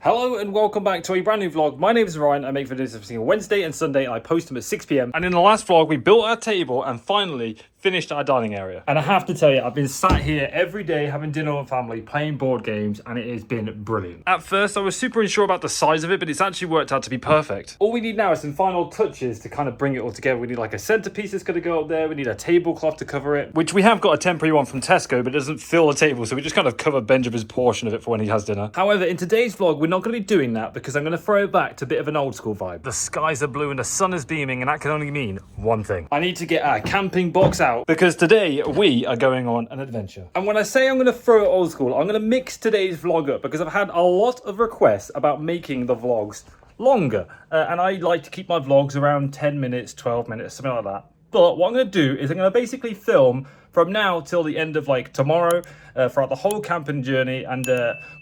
Hello and welcome back to a brand new vlog. My name is Orion. I make videos every single Wednesday and Sunday and I post them at 6 p.m. And in the last vlog, we built our table and finally finished our dining area. And I have to tell you, I've been sat here every day having dinner with family, playing board games, and it has been brilliant. At first, I was super unsure about the size of it, but it's actually worked out to be perfect. All we need now is some final touches to kind of bring it all together. We need like a centerpiece that's going to go up there. We need a tablecloth to cover it, which we have got a temporary one from Tesco, but it doesn't fill the table. So we just kind of cover Benjamin's portion of it for when he has dinner. However, in today's vlog, we're not going to be doing that because I'm going to throw it back to a bit of an old school vibe. The skies are blue and the sun is beaming, and that can only mean one thing. I need to get our camping box out because today we are going on an adventure. And when I say I'm going to throw it old school, I'm going to mix today's vlog up because I've had a lot of requests about making the vlogs longer. And I like to keep my vlogs around 10 minutes, 12 minutes, something like that. But what I'm going to do is I'm going to basically film from now till the end of like tomorrow throughout the whole camping journey, and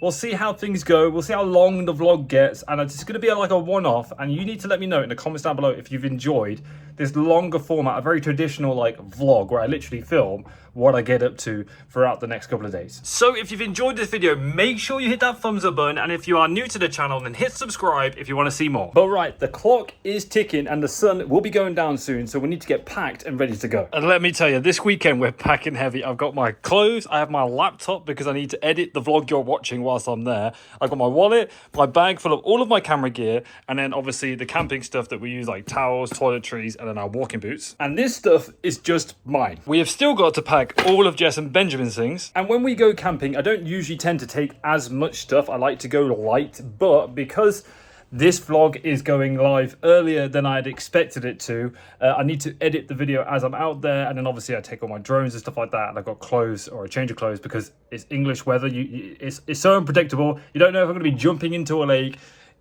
we'll see how things go. We'll see how long the vlog gets, and it's going to be like a one-off, and you need to let me know in the comments down below if you've enjoyed this longer format, a very traditional like vlog where I literally film what I get up to throughout the next couple of days. So if you've enjoyed this video, make sure you hit that thumbs up button, and if you are new to the channel, then hit subscribe if you want to see more. But right, the clock is ticking and the sun will be going down soon, so we need to get packed and ready to go. And let me tell you, this weekend we're packing heavy. I've got my clothes, I have my laptop because I need to edit the vlog you're watching whilst I'm there. I've got my wallet, my bag full of all of my camera gear, and then obviously the camping stuff that we use, like towels, toiletries, and then our walking boots. And this stuff is just mine. We have still got to pack all of Jess and Benjamin's things. And when we go camping, I don't usually tend to take as much stuff. I like to go light, but because this vlog is going live earlier than I had expected it to, I need to edit the video as I'm out there, and then obviously I take all my drones and stuff like that, and I've got clothes or a change of clothes because it's English weather. It's so unpredictable. You don't know if I'm going to be jumping into a lake,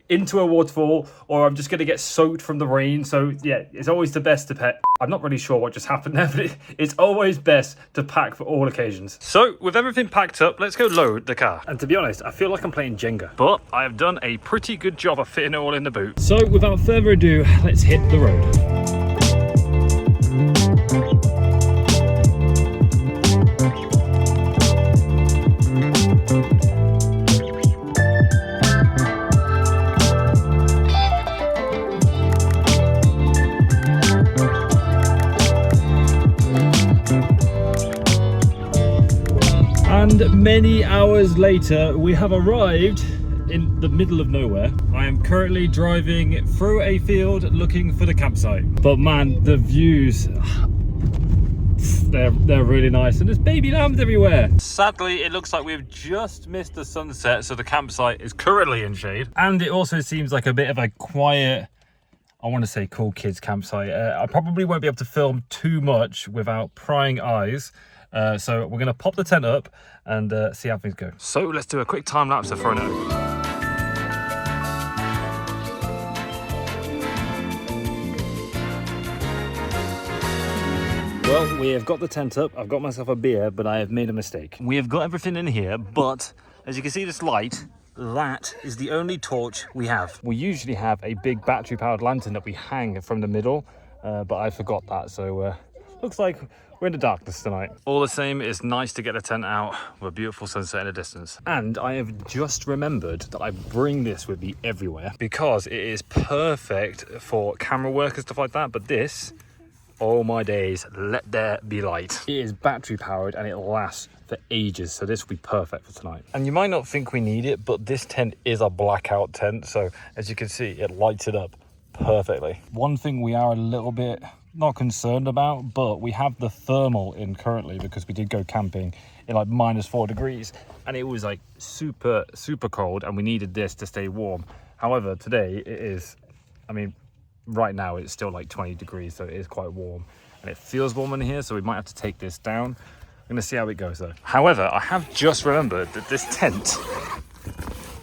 into a waterfall, or I'm just going to get soaked from the rain. So yeah, it's always the best to pack. I'm not really sure what just happened there, but it's always best to pack for all occasions. So with everything packed up, let's go load the car. And to be honest, I feel like I'm playing Jenga, but I have done a pretty good job of fitting it all in the boot. So without further ado, let's hit the road. And many hours later, we have arrived in the middle of nowhere. I am currently driving through a field looking for the campsite. But man, the views, they're really nice, and there's baby lambs everywhere. Sadly, it looks like we've just missed the sunset, so the campsite is currently in shade. And it also seems like a bit of a quiet, I want to say cool kids campsite. I probably won't be able to film too much without prying eyes. So we're going to pop the tent up and see how things go. So let's do a quick time lapse of throwing it over. Well, we have got the tent up. I've got myself a beer, but I have made a mistake. We have got everything in here, but as you can see this light, that is the only torch we have. We usually have a big battery powered lantern that we hang from the middle, but I forgot that. So looks like we're in the darkness tonight. All the same, it's nice to get the tent out with a beautiful sunset in the distance. And I have just remembered that I bring this with me everywhere because it is perfect for camera work and stuff like that. But this, oh my days, let there be light. It is battery powered and it lasts for ages, so this will be perfect for tonight. And you might not think we need it, but this tent is a blackout tent, so as you can see, it lights it up perfectly. One thing we are a little bit not concerned about, but we have the thermal in currently because we did go camping in like -4 degrees and it was like super cold, and we needed this to stay warm. However, today it is, I mean, right now it's still like 20 degrees, so it is quite warm and it feels warm in here, so we might have to take this down. I'm gonna see how it goes though. However, I have just remembered that this tent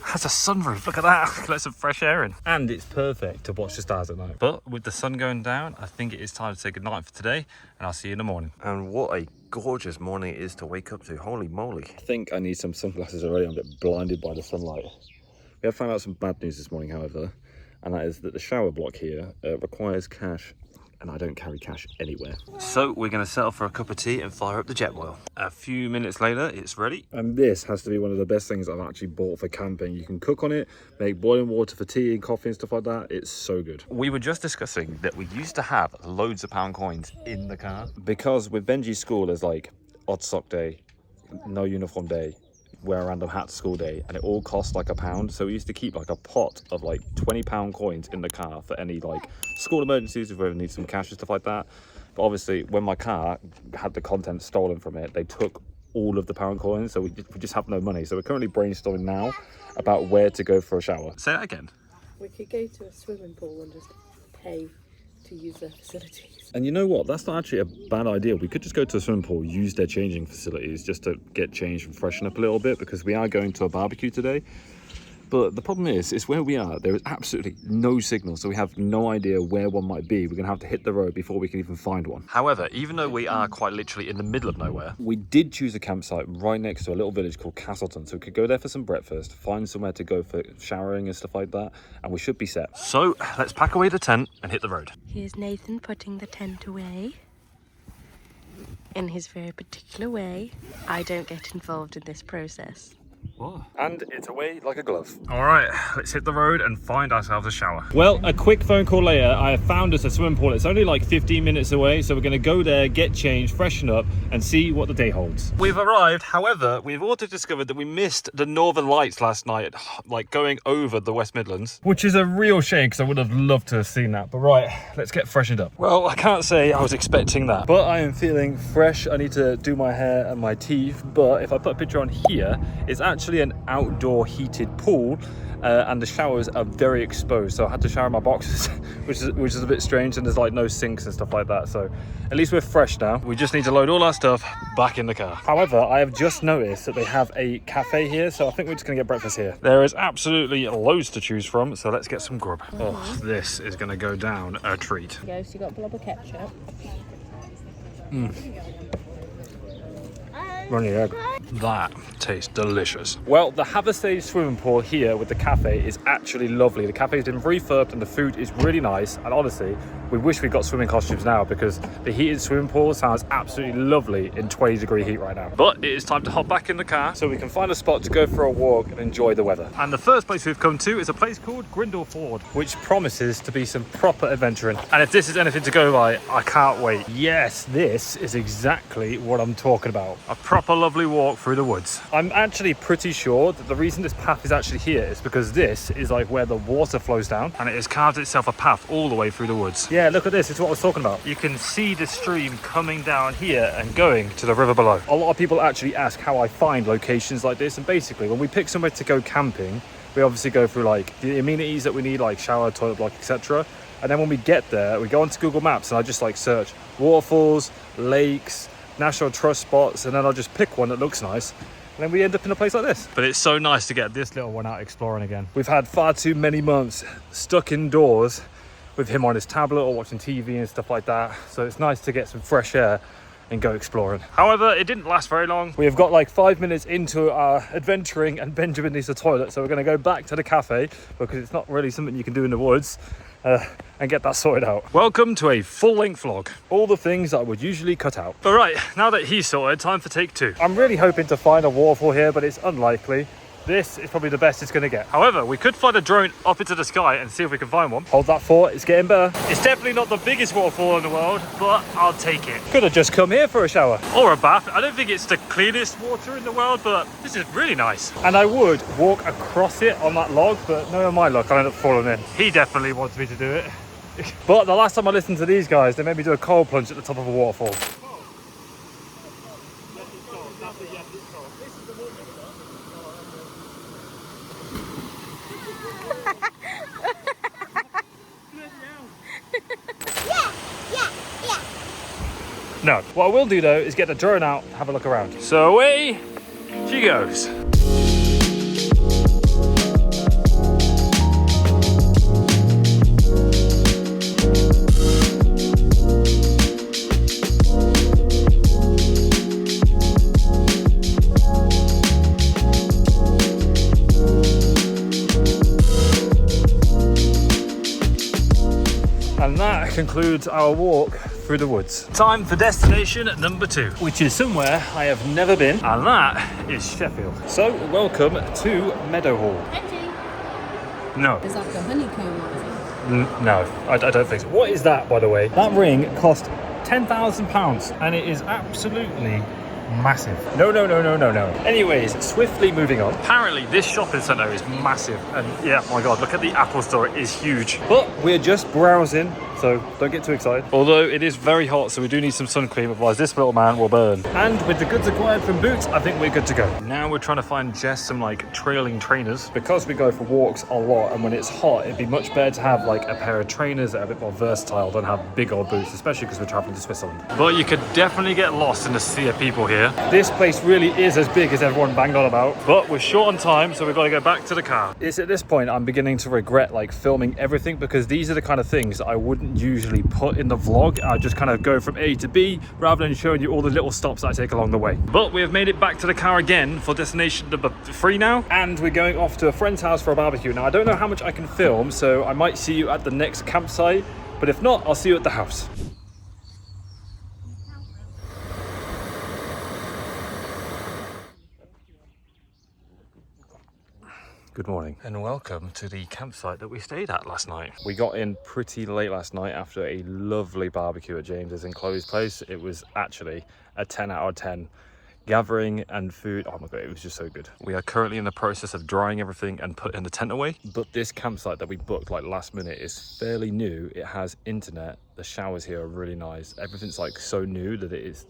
has a sunroof. Look at that. Let some fresh air in. And it's perfect to watch the stars at night. But with the sun going down, I think it is time to say goodnight for today, and I'll see you in the morning. And what a gorgeous morning it is to wake up to. Holy moly. I think I need some sunglasses already. I'm a bit blinded by the sunlight. We have found out some bad news this morning, however, and that is that the shower block here requires cash and I don't carry cash anywhere. So we're going to settle for a cup of tea and fire up the jet boil. A few minutes later, it's ready. And this has to be one of the best things I've actually bought for camping. You can cook on it, make boiling water for tea and coffee and stuff like that. It's so good. We were just discussing that we used to have loads of pound coins in the car. Because with Benji's school, there's like odd sock day, no uniform day, wear a random hat to school day, and it all costs like £1. So we used to keep like a pot of like £20 coins in the car for any like school emergencies, if we ever need some cash and stuff like that. But obviously when my car had the content stolen from it, they took all of the pound coins, so we just have no money. So we're currently brainstorming now about where to go for a shower. Say that again. We could go to a swimming pool and just pay to use their facilities. And you know what? That's not actually a bad idea. We could just go to a swimming pool, use their changing facilities just to get changed and freshen up a little bit, because we are going to a barbecue today. But the problem is where we are, there is absolutely no signal, so we have no idea where one might be. We're going to have to hit the road before we can even find one. However, even though we are quite literally in the middle of nowhere, We did choose a campsite right next to a little village called Castleton, so we could go there for some breakfast, find somewhere to go for showering and stuff like that, and we should be set. so let's pack away the tent and hit the road. Here's Nathan putting the tent away in his very particular way. I don't get involved in this process. What? And it's away like a glove. All right, let's hit the road and find ourselves a shower. Well, a quick phone call later, I have found us a swimming pool. It's only like 15 minutes away, so we're going to go there, get changed, freshen up, and see what the day holds. We've arrived, however, we've also discovered that we missed the Northern Lights last night, like going over the West Midlands. Which is a real shame, because I would have loved to have seen that. But right, let's get freshened up. Well, I can't say I was expecting that. But I am feeling fresh. I need to do my hair and my teeth. But if I put a picture on here, it's actually an outdoor heated pool. And the showers are very exposed, so I had to shower in my boxes, which is a bit strange, and there's like no sinks and stuff like that. So at least we're fresh now. We just need to load all our stuff back in the car. However, I have just noticed that they have a cafe here, so I think we're just gonna get breakfast here. There is absolutely loads to choose from, so let's get some grub. Oh, this is going to go down a treat. Go, so you got blobber ketchup. Runny egg. That tastes delicious. Well, the Haversays swimming pool here with the cafe is actually lovely. The cafe's been refurbed and the food is really nice. And honestly, we wish we got swimming costumes now, because the heated swimming pool sounds absolutely lovely in 20-degree heat right now. But it is time to hop back in the car. So we can find a spot to go for a walk and enjoy the weather, And the first place we've come to is a place called Grindle Ford. which promises to be some proper adventuring. And if this is anything to go by, I can't wait. Yes, this is exactly what I'm talking about. A proper lovely walk through the woods. I'm actually pretty sure that the reason this path is actually here is because this is like where the water flows down. And it has carved itself a path all the way through the woods. Yeah, look at this. It's what I was talking about. You can see the stream coming down here and going to the river below. A lot of people actually ask how I find locations like this, and basically when we pick somewhere to go camping, we obviously go through like the amenities that we need, like shower, toilet block, etc. And then when we get there, we go onto Google Maps and I just like search waterfalls, lakes, National Trust spots, and then I'll just pick one that looks nice. And then we end up in a place like this. But it's so nice to get this little one out exploring again. We've had far too many months stuck indoors with him on his tablet or watching TV and stuff like that. So it's nice to get some fresh air and go exploring. However, it didn't last very long. We have got like 5 minutes into our adventuring and Benjamin needs a toilet. So we're going to go back to the cafe because it's not really something you can do in the woods, and get that sorted out. Welcome to a full-length vlog. All the things that I would usually cut out. But right, now that he's sorted, time for take two. I'm really hoping to find a waterfall here, but it's unlikely. This is probably the best it's going to get. However, we could fly the drone up into the sky and see if we can find one. Hold that thought, it's getting better. It's definitely not the biggest waterfall in the world, but I'll take it. Could have just come here for a shower. Or a bath. I don't think it's the cleanest water in the world, but this is really nice. And I would walk across it on that log, but no, my luck, I ended up falling in. He definitely wants me to do it. But the last time I listened to these guys, they made me do a cold plunge at the top of a waterfall. No, what I will do though is get the drone out, have a look around. So away she goes. And And that concludes our walk through the woods. Time for destination number 2, which is somewhere I have never been, and that is Sheffield. So, welcome to Meadow Hall. No. There's like a honeycomb on it. No, I don't think so. What is that, by the way? That ring cost £10,000 and it is absolutely massive. No. Anyways, swiftly moving on. Apparently this shopping centre is massive and yeah, my god, look at the Apple store, it is huge. But we're just browsing, so don't get too excited. Although it is very hot, so we do need some sun cream, otherwise this little man will burn. And with the goods acquired from Boots, I think we're good to go. Now we're trying to find Jess some like trailing trainers. Because we go for walks a lot and when it's hot, it'd be much better to have like a pair of trainers that are a bit more versatile than have big old boots, especially because we're traveling to Switzerland. But you could definitely get lost in the sea of people here. This place really is as big as everyone banged on about, but we're short on time, so we've got to go back to the car. It's at this point I'm beginning to regret like filming everything, because these are the kind of things that I wouldn't usually put in the vlog. I just kind of go from A to B rather than showing you all the little stops that I take along the way. But we have made it back to the car again for destination number 3 now, and we're going off to a friend's house for a barbecue. Now I don't know how much I can film, so I might see you at the next campsite, but if not, I'll see you at the house. Good morning and welcome to the campsite that we stayed at last night. We got in pretty late last night after a lovely barbecue at James's and Chloe's place. It was actually a 10 out of 10. Gathering and food, oh my god, it was just so good. We are currently in the process of drying everything and putting the tent away. But this campsite that we booked like last minute is fairly new. It has internet. The showers here are really nice. Everything's like so new that it's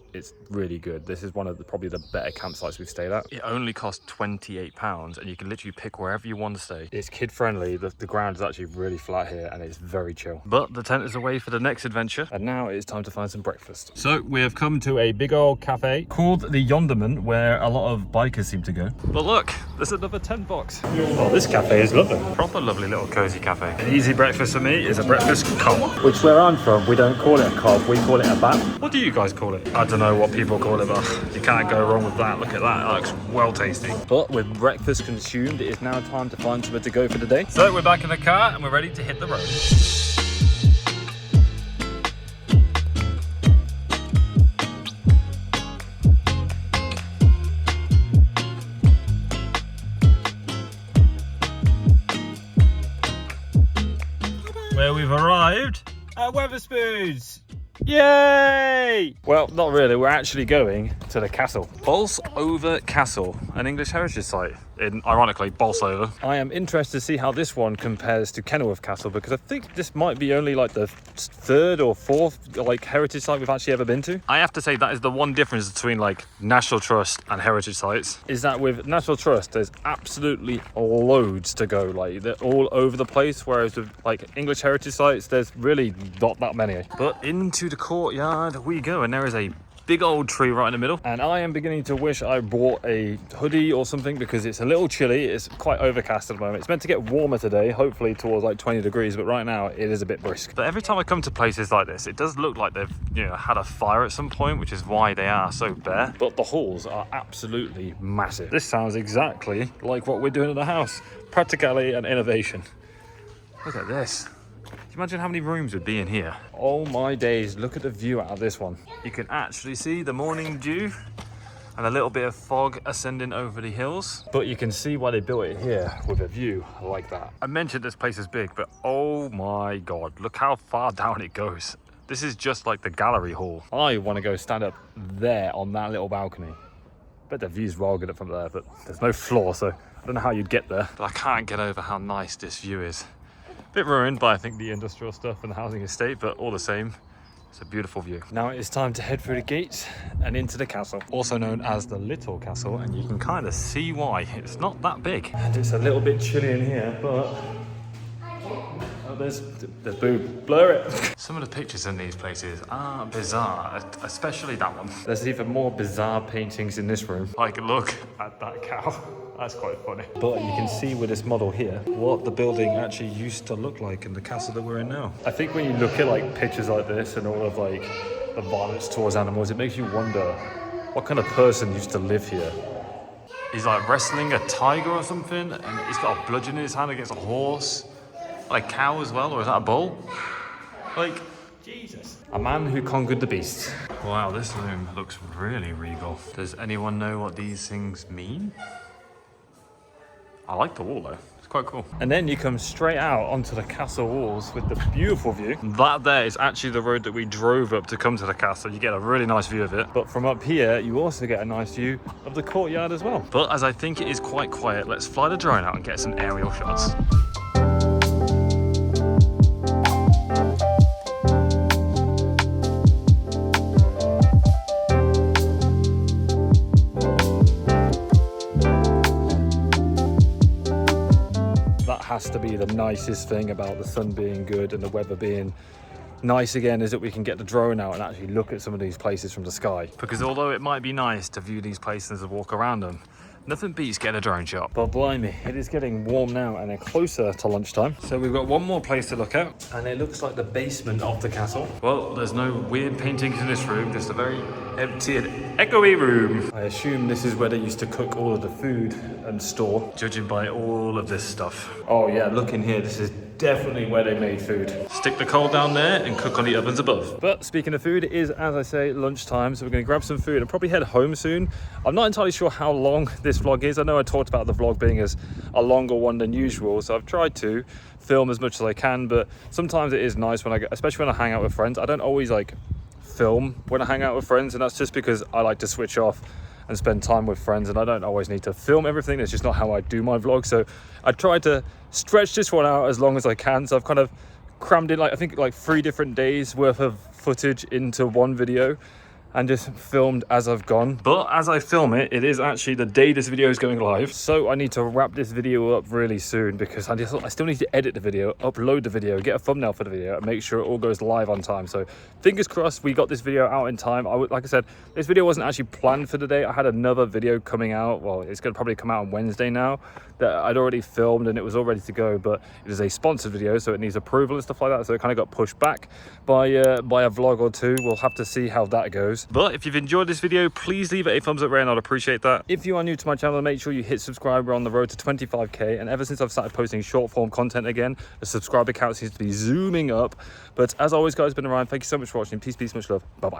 really good. This is one of probably the better campsites we've stayed at. It only cost £28 and you can literally pick wherever you want to stay. It's kid friendly. The ground is actually really flat here and it's very chill. But the tent is away for the next adventure, and now it's time to find some breakfast. So we have come to a big old cafe called the Yonderman, where a lot of bikers seem to go. But look, there's another tent box. Oh, this cafe is lovely. Proper lovely little cozy cafe. An easy breakfast for me is a breakfast cob, which where I'm from, we don't call it a cob, we call it a bat. What do you guys call it? I don't know what people call it, but you can't go wrong with that. Look at that, that looks well tasty. But with breakfast consumed, it is now time to find somewhere to go for the day. So we're back in the car and we're ready to hit the road. Where we've arrived at Wetherspoons. Yay! Well, not really. We're actually going to the castle. Bover Castle, an English heritage site in, ironically, Bolsover. I am interested to see how this one compares to Kenilworth Castle, because I think this might be only like the 3rd or 4th like heritage site we've actually ever been to. I have to say that is the one difference between like National Trust and heritage sites, is that with National Trust there's absolutely loads to go, like they're all over the place, whereas with like English heritage sites there's really not that many. But into the courtyard we go, and there is a big old tree right in the middle, and I am beginning to wish I brought a hoodie or something, because it's a little chilly. It's quite overcast at the moment. It's meant to get warmer today, hopefully towards like 20 degrees, but right now it is a bit brisk. But every time I come to places like this, it does look like they've, you know, had a fire at some point, which is why they are so bare. But the halls are absolutely massive. This sounds exactly like what we're doing at the house. Practicality and innovation. Look at this. Can you imagine how many rooms would be in here? Oh my days, look at the view out of this one. You can actually see the morning dew and a little bit of fog ascending over the hills. But you can see why they built it here with a view like that. I mentioned this place is big, but oh my God, look how far down it goes. This is just like the gallery hall. I want to go stand up there on that little balcony. Bet the view's well good up from there, but there's no floor, so I don't know how you'd get there. But I can't get over how nice this view is. Bit ruined by, I think, the industrial stuff and the housing estate, but all the same, it's a beautiful view. Now it is time to head through the gates and into the castle, also known as the Little Castle, and you can kind of see why. It's not that big. And it's a little bit chilly in here, but oh, there's boob. Blur it. Some of the pictures in these places are bizarre, especially that one. There's even more bizarre paintings in this room. Like, look at that cow. That's quite funny. But you can see with this model here what the building actually used to look like in the castle that we're in now. I think when you look at like pictures like this and all of like the violence towards animals, it makes you wonder what kind of person used to live here. He's like wrestling a tiger or something, and he's got a bludgeon in his hand against a horse. Like a cow as well, or is that a bull? Like, Jesus. A man who conquered the beast. Wow, this room looks really regal. Does anyone know what these things mean? I like the wall though. It's quite cool. And then you come straight out onto the castle walls with the beautiful view. That there is actually the road that we drove up to come to the castle. You get a really nice view of it. But from up here, you also get a nice view of the courtyard as well. But as I think it is quite quiet, let's fly the drone out and get some aerial shots. Has to be the nicest thing about the sun being good and the weather being nice again, is that we can get the drone out and actually look at some of these places from the sky. Because although it might be nice to view these places and walk around them, nothing beats getting a drone shot. But blimey, it is getting warm now and they're closer to lunchtime. So we've got one more place to look at, and it looks like the basement of the castle. Well, there's no weird paintings in this room, just a very empty and echoey room. I assume this is where they used to cook all of the food and store, judging by all of this stuff. Oh yeah, look in here, this is definitely where they made food. Stick the coal down there and cook on the ovens above. But speaking of food, it is, as I say, lunchtime, so we're going to grab some food and probably head home soon. I'm not entirely sure how long this vlog is. I know I talked about the vlog being as a longer one than usual, so I've tried to film as much as I can, but sometimes it is nice when especially when I hang out with friends. I don't always like film when I hang out with friends, and that's just because I like to switch off and spend time with friends, and I don't always need to film everything. That's just not how I do my vlog. So I tried to stretch this one out as long as I can, so I've kind of crammed in I think 3 different days worth of footage into one video and just filmed as I've gone. But as I film it, it is actually the day this video is going live, so I need to wrap this video up really soon because I still need to edit the video, upload the video, get a thumbnail for the video, and make sure it all goes live on time. So fingers crossed we got this video out in time. Like I said, this video wasn't actually planned for today. I had another video coming out, well, it's going to probably come out on Wednesday now, that I'd already filmed and it was all ready to go, but it is a sponsored video, so it needs approval and stuff like that, so it kind of got pushed back by a vlog or two. We'll have to see how that goes. But if you've enjoyed this video, please leave it a thumbs up, Ray, and I'd appreciate that. If you are new to my channel, make sure you hit subscribe. We're on the road to 25k, and ever since I've started posting short form content again, the subscriber count seems to be zooming up. But as always, guys, it's been Orion. Thank you so much for watching. Peace, much love. Bye bye.